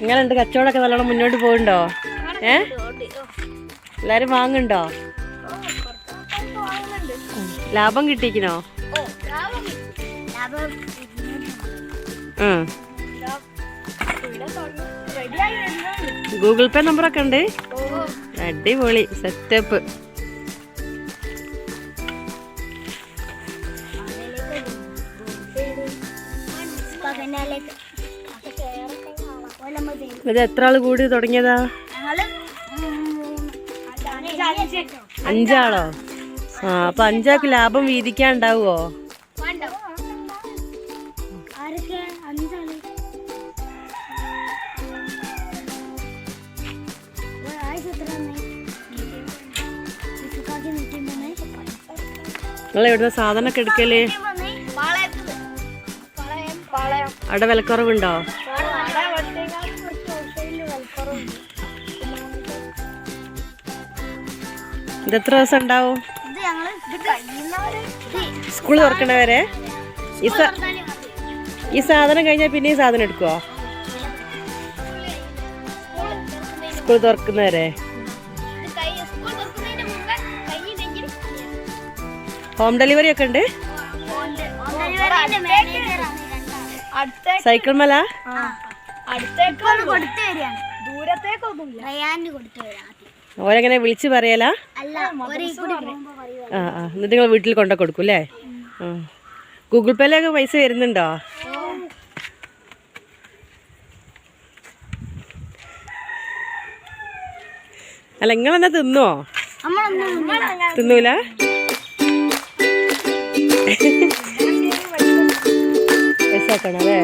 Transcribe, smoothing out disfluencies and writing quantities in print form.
എങ്ങനെയുണ്ട് കച്ചവടമൊക്കെ നല്ലോണം മുന്നോട്ട് പോകുന്നുണ്ടോ? എല്ലാരും വാങ്ങുന്നുണ്ടോ? ലാഭം കിട്ടിക്കണോ? ഗൂഗിൾ പേ നമ്പറൊക്കെ ഉണ്ട്. അടിപൊളി സെറ്റപ്പ്. ഇത് എത്ര ആള് കൂടി തുടങ്ങിയതാ? 5 ആളോ? ആ, അപ്പൊ 5 ആൾക്ക് ലാഭം വീതിക്കാണ്ടാവോ? നിങ്ങൾ എവിടുന്ന സാധനമൊക്കെ എടുക്കല്? അവിടെ വിലക്കുറവുണ്ടോ? ഇതെത്ര ദിവസം ഉണ്ടാവും? സ്കൂൾ തുറക്കണവരെ? ഈ സാധനം കഴിഞ്ഞാൽ പിന്നെ ഈ സാധനം എടുക്കുവോ? സ്കൂൾ തുറക്കുന്നവരെ? ഹോം ഡെലിവറി ഒക്കെ ഉണ്ട്? സൈക്കിൾ മേല? ഓരെങ്ങനെ വിളിച്ച് പറയലാ? ആ ആ, എന്നിട്ട് നിങ്ങൾ വീട്ടിൽ കൊണ്ടു കൊടുക്കും അല്ലേ? ഗൂഗിൾ പേയിലൊക്കെ പൈസ വരുന്നുണ്ടോ? അല്ല, നിങ്ങളെന്നാ തിന്നോ? തിന്നൂല? പൈസ ആക്കണം അല്ലേ?